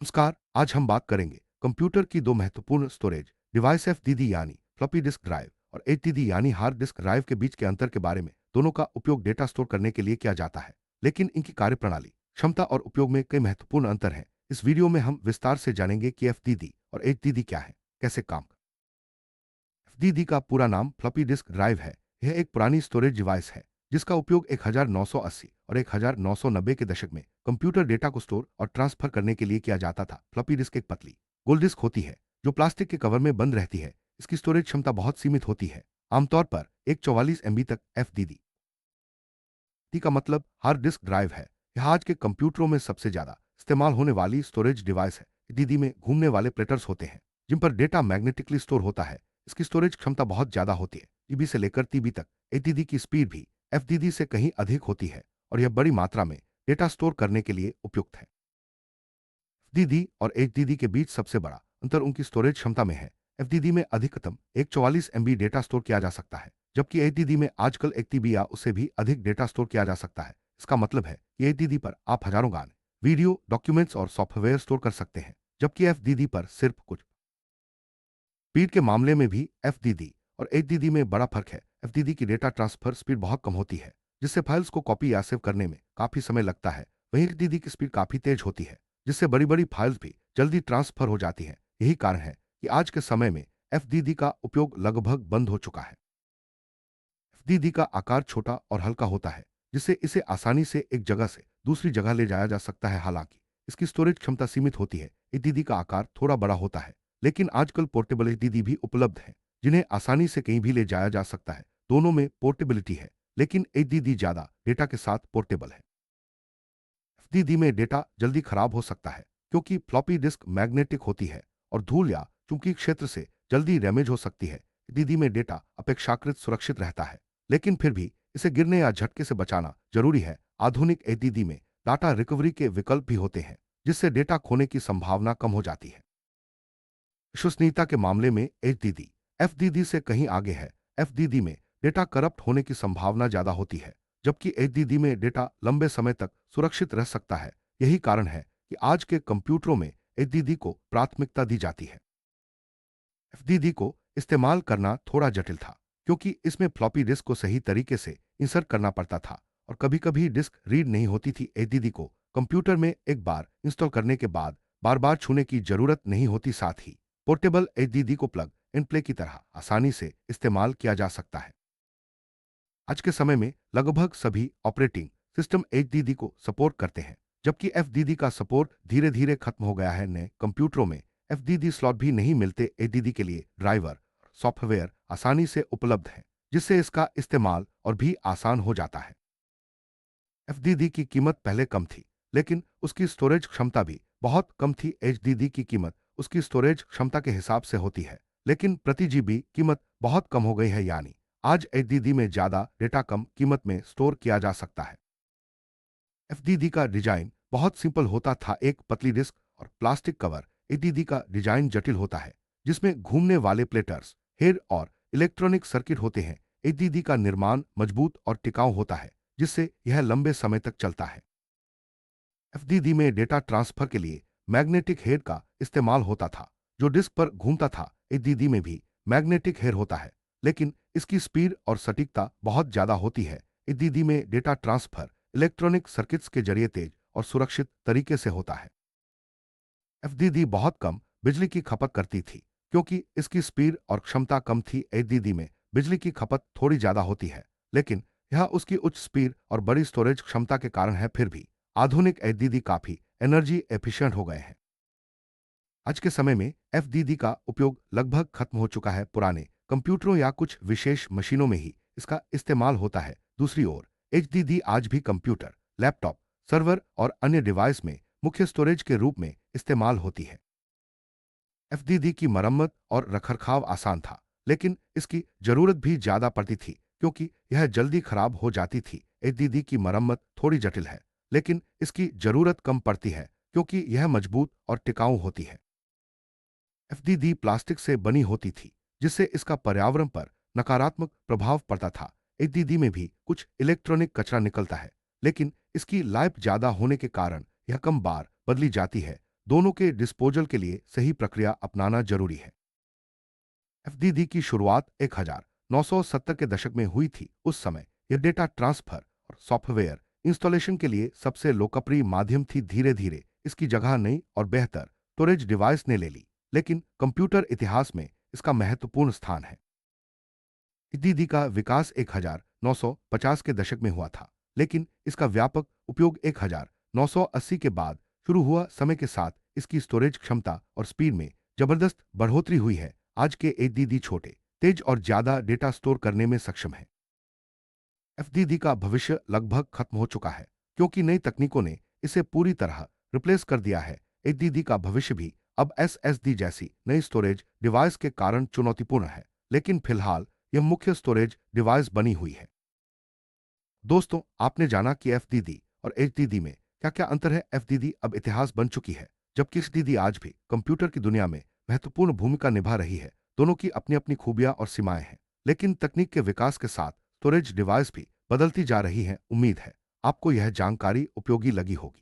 नमस्कार। आज हम बात करेंगे कंप्यूटर की दो महत्वपूर्ण स्टोरेज डिवाइस एफडीडी यानी फ्लॉपी डिस्क ड्राइव और एचडीडी यानी हार्ड डिस्क ड्राइव के बीच के अंतर के बारे में। दोनों का उपयोग डेटा स्टोर करने के लिए किया जाता है, लेकिन इनकी कार्यप्रणाली, क्षमता और उपयोग में कई महत्वपूर्ण अंतर हैं। इस वीडियो में हम विस्तार से जानेंगे कि एफडीडी और एचडीडी क्या है, कैसे काम करते हैं। एफडीडी का पूरा नाम फ्लॉपी डिस्क ड्राइव है। यह एक पुरानी स्टोरेज डिवाइस है जिसका उपयोग 1980 और 1990 के दशक में कंप्यूटर डेटा को स्टोर और ट्रांसफर करने के लिए किया जाता था। फ्लॉपी डिस्क एक पतली गोल डिस्क होती है जो प्लास्टिक के कवर में बंद रहती है। इसकी स्टोरेज क्षमता बहुत सीमित होती है, आमतौर पर एक 44 MB तक। एफडीडी का मतलब हार्ड डिस्क ड्राइव है। यह आज के कंप्यूटरों में सबसे ज्यादा इस्तेमाल होने वाली स्टोरेज डिवाइस है। एचडीडी में घूमने वाले प्लेटर्स होते हैं जिन पर डेटा मैग्नेटिकली स्टोर होता है। इसकी स्टोरेज क्षमता बहुत ज्यादा होती है, जीबी से लेकर टीबी तक। एचडीडी की स्पीड भी एफडीडी से कहीं अधिक होती है और यह बड़ी मात्रा में डेटा स्टोर करने के लिए उपयुक्त है। एफडीडी और एचडीडी के बीच सबसे बड़ा अंतर उनकी स्टोरेज क्षमता में है। एफडीडी में अधिकतम एक 44 MB डेटा स्टोर किया जा सकता है, जबकि एचडीडी में आजकल 1 TB या उससे भी अधिक डेटा स्टोर किया जा सकता है। इसका मतलब है कि एचडीडी पर आप हजारों गाने, वीडियो, डॉक्यूमेंट्स और सॉफ्टवेयर स्टोर कर सकते हैं, जबकि एफडीडी पर सिर्फ कुछ। स्पीड के मामले में भी एफडीडी और एचडीडी में बड़ा फर्क है। एफडीडी की डेटा ट्रांसफर स्पीड बहुत कम होती है, जिससे फाइल्स को कॉपी या सेव करने में काफी समय लगता है। वहीं एचडीडी की स्पीड काफी तेज होती है, जिससे बड़ी बड़ी फाइल्स भी जल्दी ट्रांसफर हो जाती हैं। यही कारण है कि आज के समय में एफडीडी का उपयोग लगभग बंद हो चुका है। एफडीडी का आकार छोटा और हल्का होता है, जिससे इसे आसानी से एक जगह से दूसरी जगह ले जाया जा सकता है। हालांकि इसकी स्टोरेज क्षमता सीमित होती है। एचडीडी का आकार थोड़ा बड़ा होता है, लेकिन आजकल पोर्टेबल एचडीडी भी उपलब्ध हैं जिन्हें आसानी से कहीं भी ले जाया जा सकता है। दोनों में पोर्टेबिलिटी है, लेकिन एचडीडी ज्यादा डेटा के साथ पोर्टेबल है। एफडीडी में डेटा जल्दी खराब हो सकता है क्योंकि फ्लॉपी डिस्क मैग्नेटिक होती है और धूल या चुंबकीय क्षेत्र से जल्दी डैमेज हो सकती है। एफडीडी में डेटा अपेक्षाकृत सुरक्षित रहता है, लेकिन फिर भी इसे गिरने या झटके से बचाना जरूरी है। आधुनिक एचडीडी में डाटा रिकवरी के विकल्प भी होते हैं, जिससे डेटा खोने की संभावना कम हो जाती है। विश्वसनीयता के मामले में एचडीडी एफडीडी से कहीं आगे है। एफडीडी में डेटा करप्ट होने की संभावना ज्यादा होती है, जबकि एचडीडी में डेटा लंबे समय तक सुरक्षित रह सकता है। यही कारण है कि आज के कंप्यूटरों में एचडीडी को प्राथमिकता दी जाती है। एफडीडी को इस्तेमाल करना थोड़ा जटिल था क्योंकि इसमें फ्लॉपी डिस्क को सही तरीके से इंसर्ट करना पड़ता था और कभी-कभी डिस्क रीड नहीं होती थी। एचडीडी को कंप्यूटर में एक बार इंस्टॉल करने के बाद बार-बार छूने की जरूरत नहीं होती। साथ ही पोर्टेबल एचडीडी को प्लग एंड प्ले की तरह आसानी से इस्तेमाल किया जा सकता है। आज के समय में लगभग सभी ऑपरेटिंग सिस्टम एचडीडी को सपोर्ट करते हैं, जबकि एफडीडी का सपोर्ट धीरे-धीरे खत्म हो गया है। नए कंप्यूटरों में एफडीडी स्लॉट भी नहीं मिलते। एचडीडी के लिए ड्राइवर सॉफ्टवेयर आसानी से उपलब्ध है, जिससे इसका इस्तेमाल और भी आसान हो जाता है। एफडीडी की कीमत पहले कम थी, लेकिन उसकी स्टोरेज क्षमता भी बहुत कम थी। एचडीडी की कीमत उसकी स्टोरेज क्षमता के हिसाब से होती है, लेकिन प्रति जीबी कीमत बहुत कम हो गई है। यानी आज एचडीडी में ज्यादा डेटा कम कीमत में स्टोर किया जा सकता है। एफडीडी का डिजाइन बहुत सिंपल होता था, एक पतली डिस्क और प्लास्टिक कवर। एचडीडी का डिजाइन जटिल होता है, जिसमें घूमने वाले प्लेटर्स, हेड और इलेक्ट्रॉनिक सर्किट होते हैं। एचडीडी का निर्माण मजबूत और टिकाऊ होता है, जिससे यह लंबे समय तक चलता है। एफडीडी में डेटा ट्रांसफर के लिए मैग्नेटिक हेड का इस्तेमाल होता था, जो डिस्क पर घूमता था। एचडीडी में भी मैग्नेटिक हेड होता है, लेकिन इसकी स्पीड और सटीकता बहुत ज्यादा होती है। एचडीडी में डेटा ट्रांसफर इलेक्ट्रॉनिक सर्किट्स के जरिए तेज और सुरक्षित तरीके से होता है। एफडीडी बहुत कम बिजली की खपत करती थी क्योंकि इसकी स्पीड और क्षमता कम थी। एचडीडी में बिजली की खपत थोड़ी ज्यादा होती है, लेकिन यह उसकी उच्च स्पीड और बड़ी स्टोरेज क्षमता के कारण है। फिर भी आधुनिक एचडीडी काफी एनर्जी एफिशिएंट हो गए हैं। आज के समय में एफडीडी का उपयोग लगभग खत्म हो चुका है। पुराने कंप्यूटरों या कुछ विशेष मशीनों में ही इसका इस्तेमाल होता है। दूसरी ओर एचडीडी आज भी कंप्यूटर, लैपटॉप, सर्वर और अन्य डिवाइस में मुख्य स्टोरेज के रूप में इस्तेमाल होती है। एफडीडी की मरम्मत और रखरखाव आसान था, लेकिन इसकी जरूरत भी ज्यादा पड़ती थी क्योंकि यह जल्दी खराब हो जाती थी। एचडीडी की मरम्मत थोड़ी जटिल है, लेकिन इसकी जरूरत कम पड़ती है क्योंकि यह मजबूत और टिकाऊ होती है। एफडीडी प्लास्टिक से बनी होती थी, जिससे इसका पर्यावरण पर नकारात्मक प्रभाव पड़ता था। एचडीडी में भी कुछ इलेक्ट्रॉनिक कचरा निकलता है, लेकिन इसकी लाइफ ज्यादा होने के कारण यह कम बार बदली जाती है। दोनों के डिस्पोजल के लिए सही प्रक्रिया अपनाना जरूरी है। एफडीडी की शुरुआत 1970 के दशक में हुई थी। उस समय यह डेटा ट्रांसफर और सॉफ्टवेयर इंस्टॉलेशन के लिए सबसे लोकप्रिय माध्यम थी। धीरे धीरे इसकी जगह नई और बेहतर स्टोरेज डिवाइस ने ले ली, लेकिन कंप्यूटर इतिहास में इसका महत्वपूर्ण स्थान है। एफडीडी का विकास 1950 के दशक में हुआ था, लेकिन इसका व्यापक उपयोग 1980 के बाद शुरू हुआ। समय के साथ इसकी स्टोरेज क्षमता और स्पीड में जबरदस्त बढ़ोतरी हुई है। आज के एचडीडी छोटे, तेज और ज्यादा डेटा स्टोर करने में सक्षम है। एफडीडी का भविष्य लगभग खत्म हो चुका है, क्योंकि नई तकनीकों ने इसे पूरी तरह रिप्लेस कर दिया है। एचडीडी का भविष्य भी अब एसएसडी जैसी नई स्टोरेज डिवाइस के कारण चुनौतीपूर्ण है, लेकिन फिलहाल यह मुख्य स्टोरेज डिवाइस बनी हुई है। दोस्तों, आपने जाना कि एफडीडी और एचडीडी में क्या क्या अंतर है। एफडीडी अब इतिहास बन चुकी है, जबकि एचडीडी आज भी कंप्यूटर की दुनिया में महत्वपूर्ण भूमिका निभा रही है। दोनों की अपनी अपनी खूबियां और सीमाएं हैं, लेकिन तकनीक के विकास के साथ स्टोरेज डिवाइस भी बदलती जा रही हैं। उम्मीद है आपको यह जानकारी उपयोगी लगी होगी।